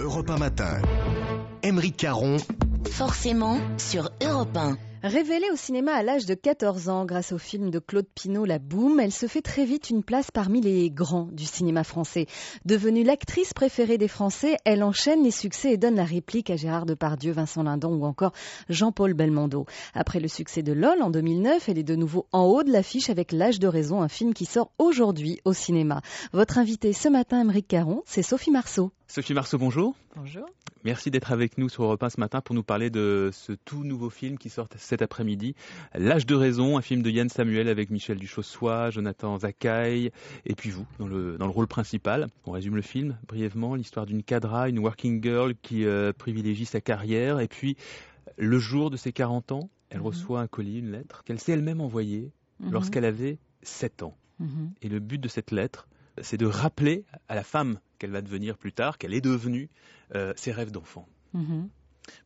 Europe 1 matin. Aymeric Caron. Forcément sur Europe 1. Révélée au cinéma à l'âge de 14 ans grâce au film de Claude Pinault La Boum, elle se fait très vite une place parmi les grands du cinéma français. Devenue l'actrice préférée des Français, elle enchaîne les succès et donne la réplique à Gérard Depardieu, Vincent Lindon ou encore Jean-Paul Belmondo. Après le succès de LOL en 2009, elle est de nouveau en haut de l'affiche avec L'âge de raison, un film qui sort aujourd'hui au cinéma. Votre invitée ce matin, Aymeric Caron, c'est Sophie Marceau. Sophie Marceau, bonjour. Bonjour. Merci d'être avec nous sur Europe 1 ce matin pour nous parler de ce tout nouveau film qui sort cet après-midi. L'âge de raison, un film de Yann Samuel avec Michel Duchossois, Jonathan Zakaï et puis vous dans le rôle principal. On résume le film brièvement, l'histoire d'une cadra, une working girl qui privilégie sa carrière et puis le jour de ses 40 ans, elle reçoit un colis, une lettre qu'elle s'est elle-même envoyée lorsqu'elle avait 7 ans. Et le but de cette lettre, c'est de rappeler à la femme qu'elle va devenir plus tard, qu'elle est devenue, ses rêves d'enfant.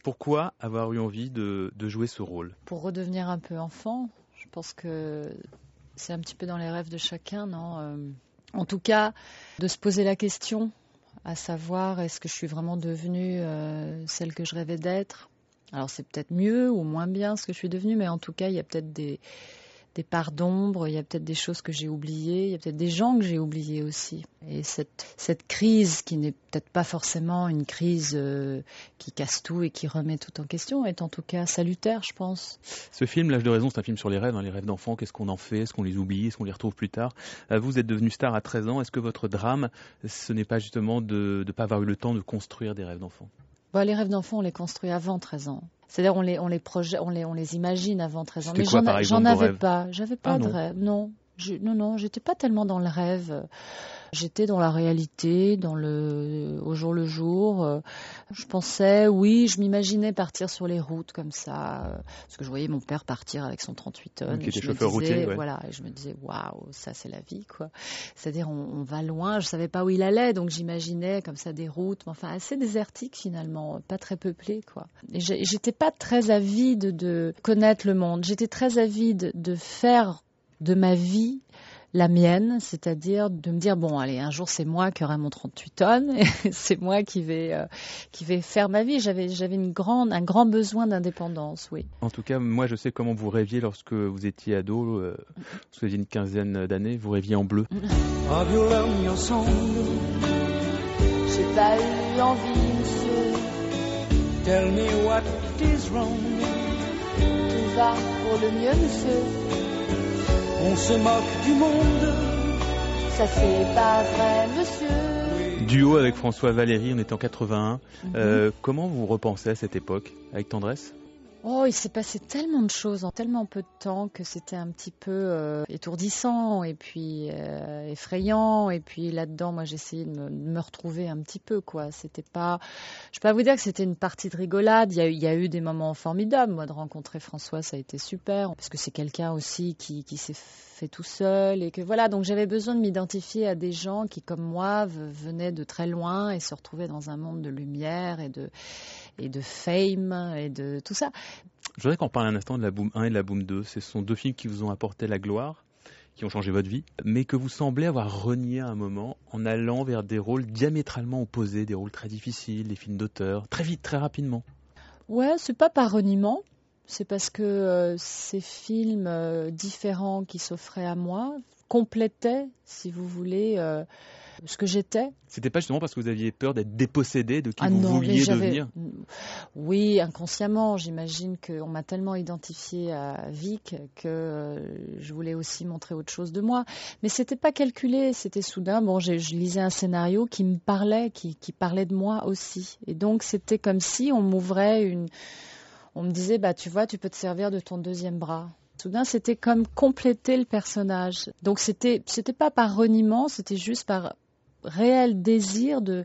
Pourquoi avoir eu envie de jouer ce rôle ? Pour redevenir un peu enfant, je pense que c'est un petit peu dans les rêves de chacun, non ? En tout cas, de se poser la question, à savoir, est-ce que je suis vraiment devenue celle que je rêvais d'être ? Alors c'est peut-être mieux ou moins bien ce que je suis devenue, mais en tout cas, il y a peut-être des parts d'ombre, il y a peut-être des choses que j'ai oubliées, il y a peut-être des gens que j'ai oubliés aussi. Et cette crise, qui n'est peut-être pas forcément une crise qui casse tout et qui remet tout en question, est en tout cas salutaire, je pense. Ce film, L'âge de raison, c'est un film sur les rêves d'enfants. Qu'est-ce qu'on en fait ? Est-ce qu'on les oublie ? Est-ce qu'on les retrouve plus tard ? Vous êtes devenu star à 13 ans. Est-ce que votre drame, ce n'est pas justement de ne pas avoir eu le temps de construire des rêves d'enfants ? Les rêves d'enfants, on les construit avant 13 ans. C'est-à-dire, on les projette, on les imagine avant 13 ans. C'était Mais quoi, par exemple, j'en vos avais rêves ? pas. J'avais pas de rêve, non. Non, j'étais pas tellement dans le rêve. J'étais dans la réalité, au jour le jour. Je pensais, oui, je m'imaginais partir sur les routes comme ça, parce que je voyais mon père partir avec son 38 tonnes. Qui était chauffeur routier, ouais. Voilà, et je me disais, waouh, ça c'est la vie, quoi. C'est-à-dire, on va loin. Je savais pas où il allait, donc j'imaginais comme ça des routes, mais enfin assez désertiques finalement, pas très peuplées, quoi. Et j'étais pas très avide de connaître le monde. J'étais très avide de faire de ma vie la mienne, c'est-à-dire de me dire, bon, allez, un jour c'est moi qui aurai mon 38 tonnes, et c'est moi qui vais faire ma vie. J'avais un grand besoin d'indépendance, oui. En tout cas, moi je sais comment vous rêviez lorsque vous étiez ado, lorsque vous aviez une quinzaine d'années, vous rêviez en bleu. J'ai pas eu envie, monsieur. Tell me what is wrong. Tout va pour le mieux, monsieur. On se moque du monde. Ça c'est pas vrai, monsieur. Duo avec François Valéry, on était en 81. Comment vous repensez à cette époque ? Avec tendresse ? Oh, il s'est passé tellement de choses en tellement peu de temps que c'était un petit peu étourdissant et puis effrayant. Et puis là-dedans, moi, j'essayais de me retrouver un petit peu, quoi. C'était pas... Je peux pas vous dire que c'était une partie de rigolade. Il y a eu des moments formidables. Moi, de rencontrer François, ça a été super. Parce que c'est quelqu'un aussi qui s'est fait tout seul. Et que voilà, donc j'avais besoin de m'identifier à des gens qui, comme moi, venaient de très loin et se retrouvaient dans un monde de lumière et de fame et de tout ça. Je voudrais qu'on parle un instant de La Boum 1 et de La Boum 2. Ce sont deux films qui vous ont apporté la gloire, qui ont changé votre vie, mais que vous semblez avoir renié à un moment en allant vers des rôles diamétralement opposés, des rôles très difficiles, des films d'auteur, très vite, très rapidement. Ouais, c'est pas par reniement, c'est parce que ces films différents qui s'offraient à moi complétaient, si vous voulez, ce que j'étais. C'était pas justement parce que vous aviez peur d'être dépossédé de qui vous vouliez devenir ? Oui, inconsciemment, j'imagine qu'on m'a tellement identifiée à Vic que je voulais aussi montrer autre chose de moi. Mais c'était pas calculé, c'était soudain. Bon, je lisais un scénario qui me parlait, qui parlait de moi aussi. Et donc c'était comme si on m'ouvrait on me disait, bah tu vois, tu peux te servir de ton deuxième bras. Soudain, c'était comme compléter le personnage. Donc c'était pas par reniement, c'était juste par réel désir de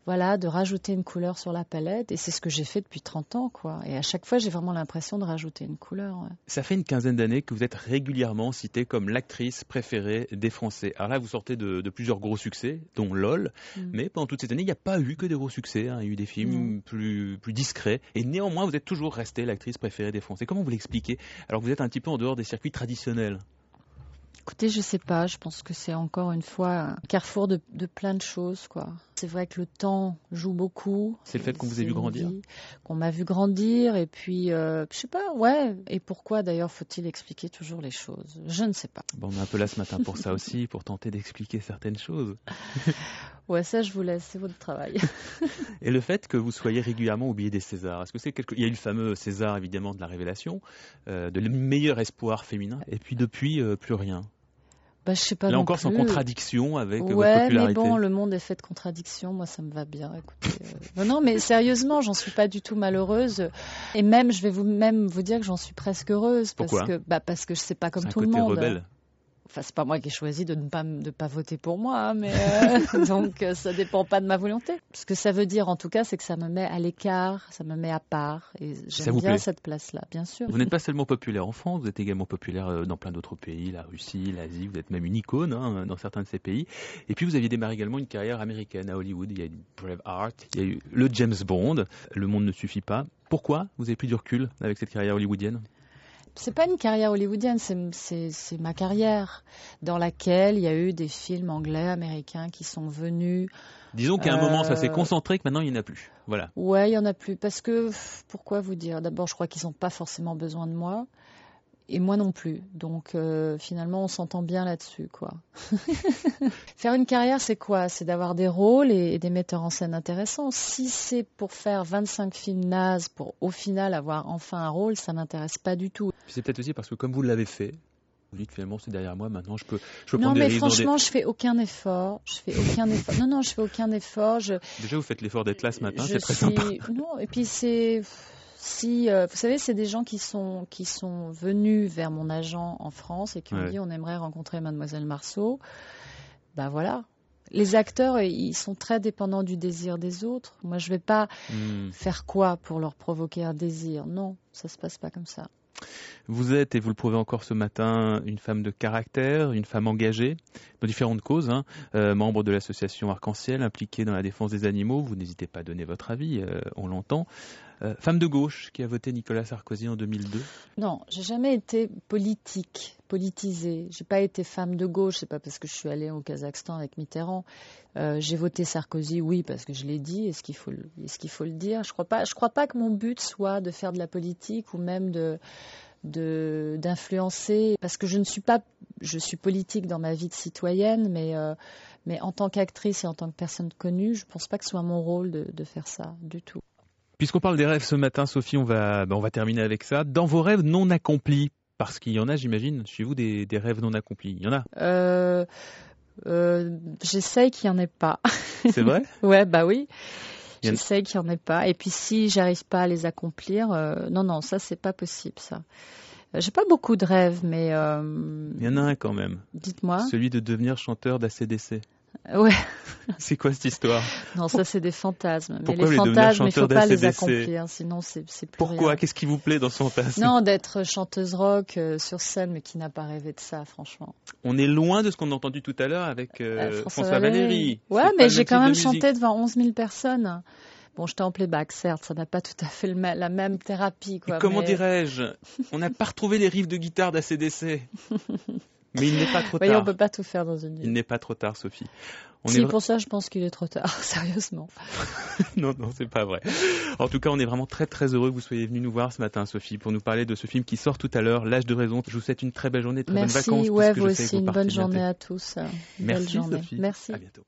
rajouter une couleur sur la palette. Et c'est ce que j'ai fait depuis 30 ans, quoi. Et à chaque fois, j'ai vraiment l'impression de rajouter une couleur. Ouais. Ça fait une quinzaine d'années que vous êtes régulièrement citée comme l'actrice préférée des Français. Alors là, vous sortez de plusieurs gros succès, dont LOL. Mais pendant toute cette année, il n'y a pas eu que des gros succès. Il y a eu des films plus discrets. Et néanmoins, vous êtes toujours restée l'actrice préférée des Français. Comment vous l'expliquez ? Alors que vous êtes un petit peu en dehors des circuits traditionnels. Écoutez, je sais pas, je pense que c'est encore une fois un carrefour de plein de choses, quoi. c'est vrai que le temps joue beaucoup. C'est le fait qu'on vous ait vu grandir. Qu'on m'a vu grandir, et puis, je sais pas, ouais. Et pourquoi d'ailleurs faut-il expliquer toujours les choses? Je ne sais pas. Bon, on est un peu là ce matin pour ça aussi, pour tenter d'expliquer certaines choses. Ouais, ça je vous laisse, c'est votre travail. Et le fait que vous soyez régulièrement oublié des Césars, est-ce que il y a eu le fameux César évidemment de la Révélation, de le meilleur espoir féminin, et puis depuis plus rien. Bah, je sais pas. Là non encore, c'est en plus. contradiction avec votre Ouais, popularité. mais bon, le monde est fait de contradictions. Moi, ça me va bien. Écoutez, non, mais sérieusement, j'en suis pas du tout malheureuse. Et même, je vais vous dire que j'en suis presque heureuse. Pourquoi? Parce que je sais pas comme C'est tout un le côté monde. rebelle. Enfin, c'est pas moi qui ai choisi de ne pas voter pour moi, hein, mais donc ça dépend pas de ma volonté. Ce que ça veut dire, en tout cas, c'est que ça me met à l'écart, ça me met à part, et Ça j'aime vous bien plaît? cette place-là, bien sûr. Vous n'êtes pas seulement populaire en France, vous êtes également populaire dans plein d'autres pays, la Russie, l'Asie, vous êtes même une icône dans certains de ces pays. Et puis vous aviez démarré également une carrière américaine à Hollywood, il y a eu Braveheart, il y a eu le James Bond, Le monde ne suffit pas. Pourquoi vous avez pris du recul avec cette carrière hollywoodienne? C'est pas une carrière hollywoodienne, c'est ma carrière dans laquelle il y a eu des films anglais, américains qui sont venus. Disons qu'à un moment ça s'est concentré, que maintenant il n'y en a plus. Voilà. Ouais, il y en a plus parce que pourquoi vous dire? D'abord, je crois qu'ils n'ont pas forcément besoin de moi. Et moi non plus. Donc finalement, on s'entend bien là-dessus, quoi. Faire une carrière, c'est quoi? C'est d'avoir des rôles et des metteurs en scène intéressants. Si c'est pour faire 25 films nazes pour au final avoir enfin un rôle, ça m'intéresse pas du tout. Puis c'est peut-être aussi parce que comme vous l'avez fait, vous dites finalement c'est derrière moi, maintenant je peux Non, prendre des mais risques. franchement, je fais aucun effort. Non, je fais aucun effort. Déjà vous faites l'effort d'être là ce matin, Je c'est très suis- sympa. Non, et puis c'est... Si, vous savez, c'est des gens qui sont venus vers mon agent en France et qui ont Ouais. dit on aimerait rencontrer Mademoiselle Marceau. Ben voilà. Les acteurs, ils sont très dépendants du désir des autres. Moi, je vais pas faire quoi pour leur provoquer un désir. Non, ça se passe pas comme ça. Vous êtes, et vous le prouvez encore ce matin, une femme de caractère, une femme engagée dans différentes causes, membre de l'association Arc-en-Ciel, impliquée dans la défense des animaux. Vous n'hésitez pas à donner votre avis, on l'entend. Femme de gauche qui a voté Nicolas Sarkozy en 2002. Non, j'ai jamais été politisée. J'ai pas été femme de gauche. C'est pas parce que je suis allée au Kazakhstan avec Mitterrand. J'ai voté Sarkozy, oui, parce que je l'ai dit. Est-ce qu'il faut le dire? Je crois pas que mon but soit de faire de la politique ou même d'influencer, parce que je suis politique dans ma vie de citoyenne, mais en tant qu'actrice et en tant que personne connue, je pense pas que ce soit mon rôle de faire ça du tout. Puisqu'on parle des rêves ce matin, Sophie, on va terminer avec ça. Dans vos rêves non accomplis, parce qu'il y en a, j'imagine, chez vous, des rêves non accomplis. Il y en a. J'essaye qu'il n'y en ait pas. C'est vrai? Ouais, bah oui. J'essaye qu'il n'y en ait pas. Et puis si j'arrive pas à les accomplir, non, ça c'est pas possible, ça. J'ai pas beaucoup de rêves, mais... Il y en a un quand même. Dites-moi. Celui de devenir chanteur d'ACDC. Ouais. C'est quoi cette histoire? Non, ça c'est des fantasmes. Pourquoi mais les devenir fantasmes, il chanteur faut pas les d'ACDC? accomplir, sinon c'est plus Pourquoi? rien. Qu'est-ce qui vous plaît dans ce fantasme? Non, d'être chanteuse rock sur scène, mais qui n'a pas rêvé de ça, franchement. On est loin de ce qu'on a entendu tout à l'heure avec François Valéry. Ouais, C'est mais pas j'ai le quand même même type de musique. chanté devant 11 000 personnes. Bon, j'étais en playback, certes, ça n'a pas tout à fait la même thérapie, quoi. Comment mais... dirais-je? On n'a pas retrouvé les riffs de guitare d'ACDC. Mais il n'est pas trop Vous voyez, tard. on peut pas tout faire dans une vie. Il n'est pas trop tard, Sophie. Pour ça, je pense qu'il est trop tard, sérieusement. Non, c'est pas vrai. En tout cas, on est vraiment très très heureux que vous soyez venus nous voir ce matin, Sophie, pour nous parler de ce film qui sort tout à l'heure, L'âge de raison. Je vous souhaite une très belle journée, très bonnes vacances. Merci, ouais, puisque vous je sais que aussi, vous une partez bonne journée bientôt. à tous. Une Merci, belle journée. Sophie. Merci. À bientôt.